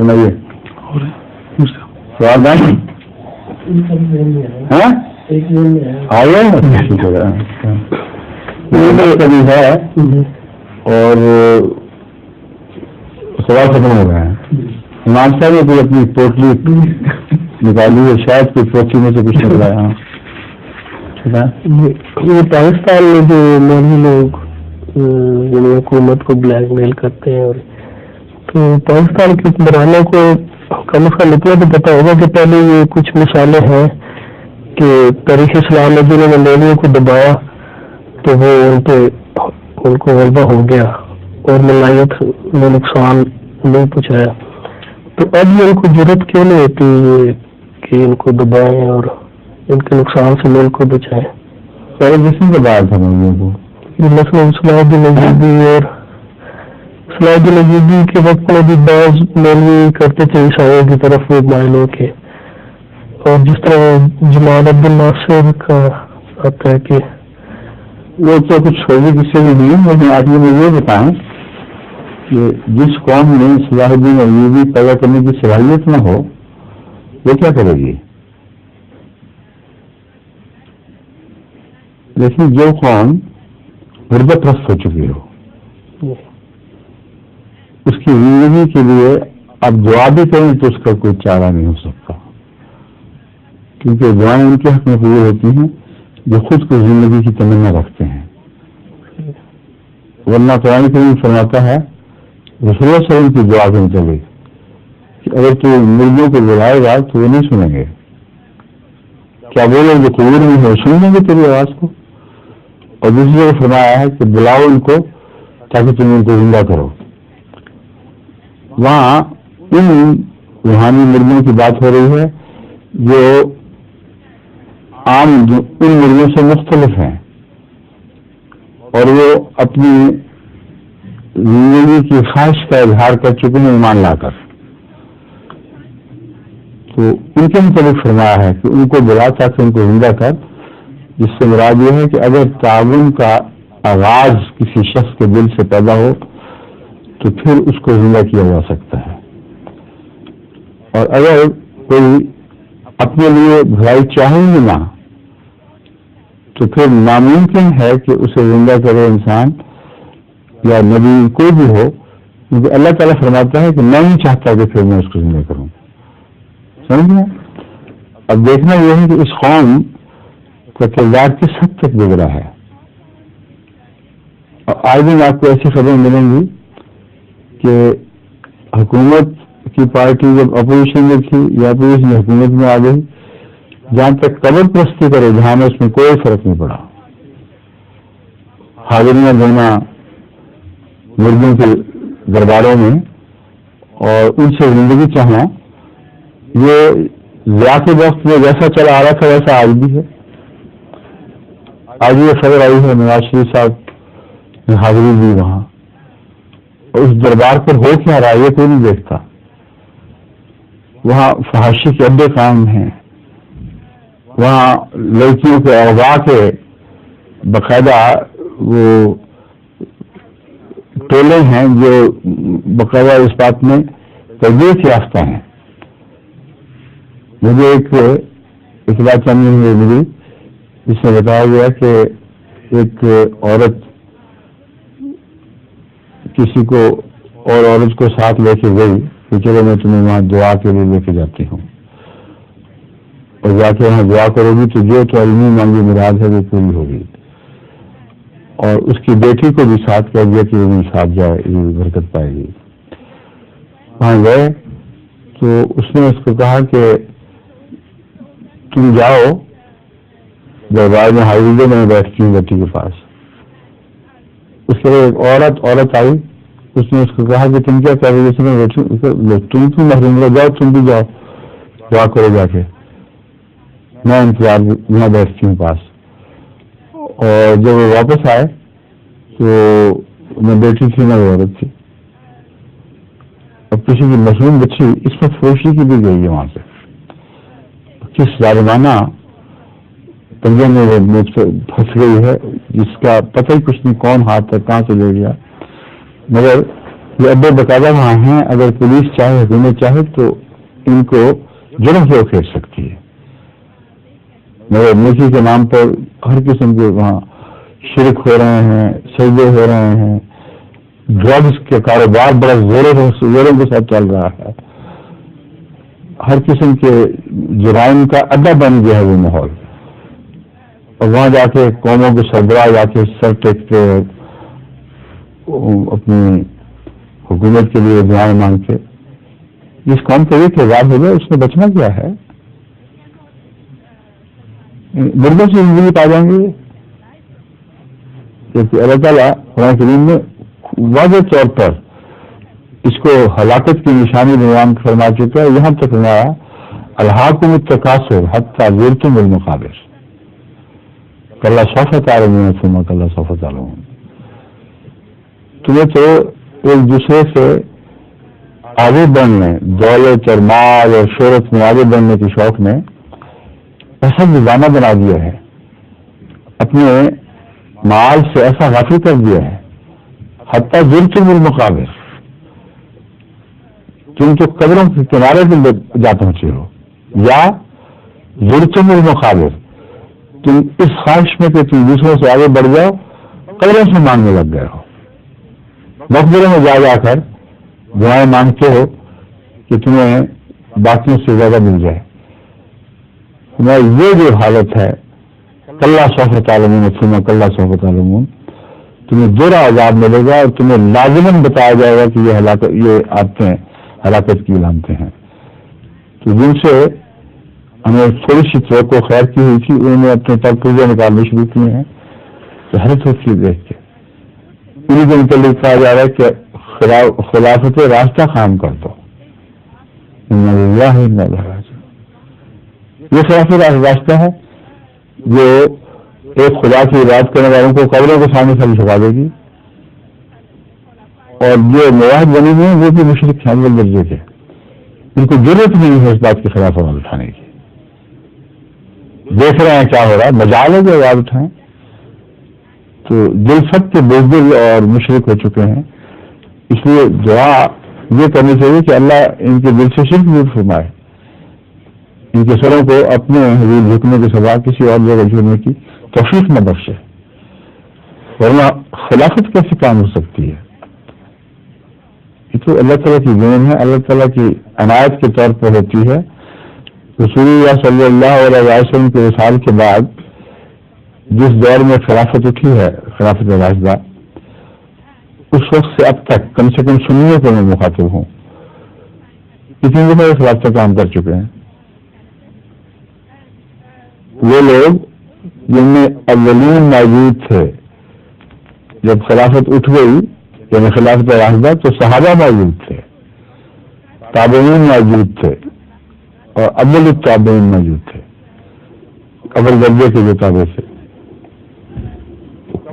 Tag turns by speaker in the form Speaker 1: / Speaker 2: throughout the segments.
Speaker 1: سنائیے سوال نہیں کبھی ہے اور سوال ختم ہو گئے ہیں. امام صاحب نے کوئی اپنی پوٹلی نکالی ہے, شاید کوئی پوٹلی میں سے کچھ نکلا ہے.
Speaker 2: یہ پاکستان میں جو مولوی لوگ حکومت کو بلیک میل کرتے ہیں, اور تو پاکستان کے حکمرانوں کو کم از کم اتنا تو پتا ہوگا کہ پہلے یہ کچھ مثالیں ہیں کہ تاریخ اسلام میں جنہوں نے مولویوں کو دبایا تو وہ ان کو غلبہ ہو گیا اور ملائیت میں نقصان نہیں پہنچایا. تو اب یہ ان کو ضرورت کیوں نہیں ہوتی کہ ان کو دبائیں اور ان کے نقصان سے ملک کو بچائیں؟
Speaker 1: پہلے جس نے دبایا تھا مولویوں کو,
Speaker 2: مثلاً صلاح الدین ایوبی, اور صلاح الدین ایوبی کے وقت میں بھی بعض مولوی کرتے تھے عیسائیوں کی طرف وہ مائل ہو کے, اور جس طرح جمال عبد الناصر کا آتا ہے کہ
Speaker 1: وہ تو کچھ چھوڑی کسی بھی نہیں. لیکن آپ مجھے یہ بتائیں کہ جس قوم میں صلاح الدین ایوبی پیدا کرنے کی صلاحیت نہ ہو وہ کیا کرے گی؟ لیکن جو قوم غربت رست ہو چکی ہو اس کی زندگی کے لیے آپ دعا بھی کریں تو اس کا کوئی چارہ نہیں ہو سکتا, کیونکہ دعائیں ان کے حق میں قبول ہوتی ہیں جو خود کو زندگی کی تمنا رکھتے ہیں. ورنہ قرآن کریم فرماتا ہے رسول اللہ صلی اللہ علیہ وسلم کی دعا کے مطابق کہ اگر تو مرغیوں کو بلائے گا تو وہ نہیں سنیں گے. کیا وہ لوگ جو قبور میں ہے سن لیں گے تیری آواز کو؟ اور دوسری جگہ فرمایا ہے کہ بلاؤ ان کو تاکہ تم ان کو زندہ کرو. وہاں ان روحانی مرغیوں کی بات ہو رہی ہے جو عام ان مرغیوں سے مختلف ہیں اور وہ اپنی زندگی کی خواہش کا اظہار کر چکے ہیں ایمان لا کر. تو ان کے متعلق فرمایا ہے کہ ان کو بلا تاکہ ان کو زندہ کر, جس سے مراد یہ ہے کہ اگر تعاون کا آغاز کسی شخص کے دل سے پیدا ہو تو پھر اس کو زندہ کیا جا سکتا ہے, اور اگر کوئی اپنے لیے بھلائی چاہیں گے نہ تو پھر ناممکن ہے کہ اسے زندہ کرے انسان یا نبی کوئی بھی ہو, کیونکہ اللہ تعالیٰ فرماتا ہے کہ میں نہیں چاہتا کہ پھر میں اس کو زندہ کروں. سمجھ گئے؟ اب دیکھنا یہ ہے کہ اس قوم کا کردار کس حد تک بگڑا ہے. اور آج دن آپ کو ایسی خبریں ملیں گی کہ حکومت کی پارٹی جب اپوزیشن میں تھی یا اپوزیشن حکومت میں آ گئی, جہاں تک قبر پرستی کرے جہاں میں اس میں کوئی فرق نہیں پڑا. حاضریاں دینا مرغیوں کے درباروں میں اور ان سے زندگی چاہنا, یہ ضیاء کے وقت میں جیسا چلا آ رہا تھا ویسا آج بھی ہے. آج یہ خبر آئی ہے نواز شریف صاحب نے حاضری دی وہاں, اور اس دربار پر ہو کیا رہا ہے یہ کوئی نہیں دیکھتا. وہاں فحاشی کے اڈے قائم ہیں, وہاں لڑکیوں کے اغوا کے باقاعدہ وہ ٹولے ہیں جو باقاعدہ اس بات میں تربیت یافتہ ہیں. مجھے ایک بات سمجھ میں ملی جس میں بتایا گیا کہ ایک عورت کسی کو اور عورت کو ساتھ لے کے گئی کہ چلو میں تمہیں وہاں دعا کے لیے لے کے جاتی ہوں, اور جا کے وہاں دعا کرو گی تو جو تو علمی مانگی مراد ہے وہ پوری ہوگی. اور اس کی بیٹی کو بھی ساتھ کہہ دیا کہ وہ بھی ساتھ جائے, یہ برکت پائے گی. وہاں گئے تو اس نے اس کو کہا کہ تم جاؤ دربار میں حاضری دے, میں بیٹھتی ہوں بیٹی کے پاس. اس کے بعد ایک عورت آئی, اس نے اس کو کہا کہ تم کیا کر رہی ہو؟ تم کیوں محروم رہو, جاؤ تم بھی جاؤ دعا کرو جا کے, میں انتظار یہاں بیٹھتی ہوں پاس. اور جب وہ واپس آئے تو میں بیٹھی تھی نہ وہ عورت تھی. اب کسی کی مصنوع بچی اس پر فروشی کی بھی گئی ہے وہاں پہ. کس ظالمانہ پنجے میں پھنس گئی ہے جس کا پتہ ہی کچھ نہیں کون ہاتھ ہے کہاں سے لے گیا. مگر یہ ابے باقاعدہ وہاں ہیں، اگر پولیس چاہے، حکومت چاہے تو ان کو جرم سے کھیل سکتی ہے، مگر نیکی کے نام پر ہر قسم کے وہاں شرک ہو رہے ہیں، سجدے ہو رہے ہیں، ڈرگس کے کاروبار بڑا زوروں کے ساتھ چل رہا ہے، ہر قسم کے جرائم کا اڈا بن گیا ہے وہ ماحول، اور وہاں جا کے قوموں کے سربراہ جا کے سر ٹیکتے اپنی حکومت کے لیے دعائیں مانگتے، جس قوم کا یہ کردار ہو گیا اس میں بچنا کیا ہے؟ مردوں سے زندگی پا جائیں گے، کیونکہ اللہ تعالیٰ قرآن کریم میں واضح طور پر اس کو ہلاکت کی نشانی بیان فرما چکا ہے، یہاں تک فرمایا الہاکم التکاثر حتی زرتم المقابر کلا سوف تعلمون ثم کلا سوف تعلمون، تمہیں تو ایک دوسرے سے آگے بڑھنے، دولت اور مال اور شہرت میں آگے بڑھنے کے شوق نے ایسا نظامہ بنا دیا ہے، اپنے مال سے ایسا غافل کر دیا ہے، حتیٰ زرتم المقابر، تم تو قبروں کے کنارے پہ جا پہنچے ہو، یا زرتم المقابر، تم اس خواہش میں کہ تم دوسروں سے آگے بڑھ جاؤ قبروں سے مانگنے لگ گئے ہو، مقبروں میں جا جا کر دعائیں مانگتے ہو کہ تمہیں باقیوں سے زیادہ مل جائے۔ یہ جو حالت ہے کلا سوف تعلمون ثم کلا سوف تعلمون، تمہیں دوہرا عذاب ملے گا اور تمہیں لازماً بتایا جائے گا کہ یہ عادتیں ہلاکت کی علامتیں ہیں۔ تو جن سے ہمیں تھوڑی سی توقع خیر کی ہوئی تھی انہوں نے اپنے پر پرزے نکالنے شروع کیے ہیں، تو حیرت ہوتی ہے دیکھ کے۔ انہیں کے متعلق کہا جا رہا ہے کہ خلافت راستہ قائم کر دو، یہ خلافت راستہ ہے جو ایک خدا کی عبادت کرنے والوں کو قبروں کے سامنے سر جھکا دے گی، اور جو موحد بنے ہوئے ہیں وہ بھی مشرک ہیں اول درجے کے، ان کو ضرورت نہیں ہے اس بات کے خلاف آواز اٹھانے کی، دیکھ رہے ہیں کیا ہو رہا ہے، مجال ہے جو آواز اٹھائیں، تو دل سب کے بزدل اور مشرک ہو چکے ہیں۔ اس لیے دعا یہ کرنی چاہیے کہ اللہ ان کے دل سے شرک دور فرمائے، ان کے سروں کو اپنے حضور جھکنے کے سوا کسی اور جگہ جھکنے کی توفیق نہ بخشے، ورنہ خلافت کیسے کام ہو سکتی ہے؟ یہ تو اللہ تعالیٰ کی دین ہے، اللہ تعالیٰ کی عنایت کے طور پر ہوتی ہے۔ رسول اللہ صلی اللہ علیہ وسلم کے وصال کے بعد جس دور میں خلافت اٹھی ہے، خلافت راشدہ، اس وقت سے اب تک کم سے کم سنیوں کو میں مخاطب ہوں، اتنے دفعہ یہ خلافت کام کر چکے ہیں۔ وہ لوگ جن میں اولین موجود تھے جب خلافت اٹھ گئی، یعنی خلافت راشدہ، تو صحابہ موجود تھے، تابعین موجود تھے، اور اول التابعین موجود تھے، اول درجے کے جو تابع سے۔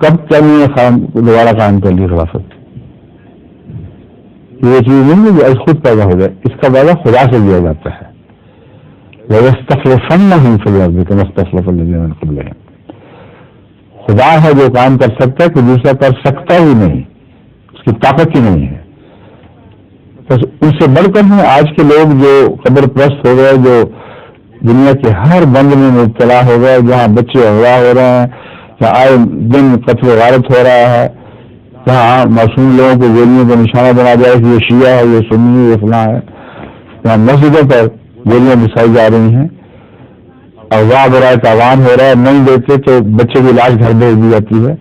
Speaker 1: کب دوبارہ قائم کر لی خلافت؟ یہ چیز نہیں ہے جو از خود پیدا ہو جائے، اس کا وعدہ خدا سے دیا جاتا ہے، وَيَسْتَخْلِفَنَّهُمْ فِي الْأَرْضِ كَمَا اسْتَخْلَفَ الَّذِينَ مِن قَبْلِهِمْ۔ خدا ہے جو کام کر سکتا ہے کہ دوسرا کر سکتا ہی نہیں، اس کی طاقت ہی نہیں ہے۔ بس ان سے بڑھ کر ہیں آج کے لوگ جو قبر پرست ہو گئے، جو دنیا کے ہر بند میں مبتلا ہو گئے، جہاں بچے اغوا ہو رہے ہیں، جہاں آئے دن قتل و غارت ہو رہا ہے، جہاں معصوم لوگوں کو گولیوں کا نشانہ بنا جائے کہ یہ شیعہ ہے، یہ سنی ہے، یہ فلاں ہے، جہاں مسجدوں پر گولیاں بچھائی جا رہی ہیں، اغوا ہو رہا ہے، تاوان ہو رہا ہے، نہیں دیتے تو بچے کی لاش گھر بھیج دی جاتی ہے۔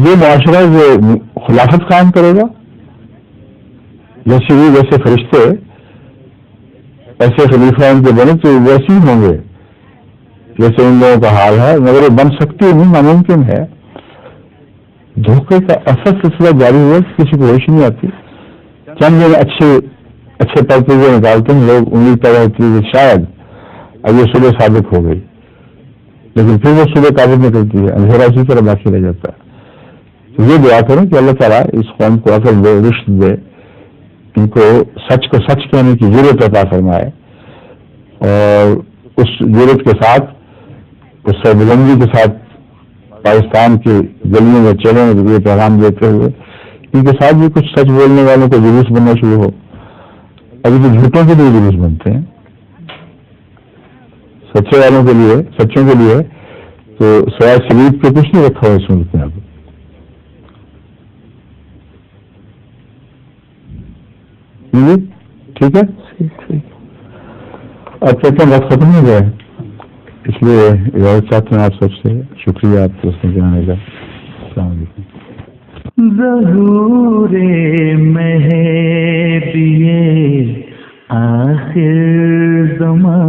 Speaker 1: یہ معاشرہ جو خلافت قائم کرے گا، جیسے فرشتے ایسے خلیفہ ان کے بنے تو ویسے ہی ہوں گے جیسے ان لوگوں کا حال ہے، مگر وہ بن سکتی نہیں، ناممکن ہے۔ دھوکے کا ایسا سلسلہ جاری ہوا کہ کسی کو ہوش نہیں آتی، چند دن اچھے پرپوزے نکالتے ہیں لوگ، امید پیدا ہوتی ہے کہ شاید اب یہ صبح ثابت ہو گئی، لیکن پھر وہ صبح ثابت نکلتی ہے، اندھیرا اسی طرح باقی رہ جاتا ہے۔ تو یہ دعا کریں کہ اللہ تعالیٰ اس قوم کو عقل دے، رشد دے، ان کو سچ کو سچ کہنے کی ضرورت عطا فرمائے، اور اس ضرورت کے ساتھ، اس سربلندی کے ساتھ پاکستان کی گلیوں میں چلیں، یہ پیغام دیتے ہوئے ان کے ساتھ بھی کچھ سچ بولنے والوں کو جلوس بننا شروع ہو. ابھی تو جھوٹوں کے لیے جلوس بنتے ہیں, سچے والوں کے لیے, سچوں کے لیے تو سوائے سلیب پہ کچھ نہیں رکھا ہوا اس ملک میں. اب ٹھیک ہے, اب کہتے ہیں وقت ختم ہو گیا ہے, اس لیے اجازت چاہتے ہیں آپ سب سے. شکریہ آپ کو اس میں جانے کا. السلام علیکم.
Speaker 3: ظہور مہدی آخر زمان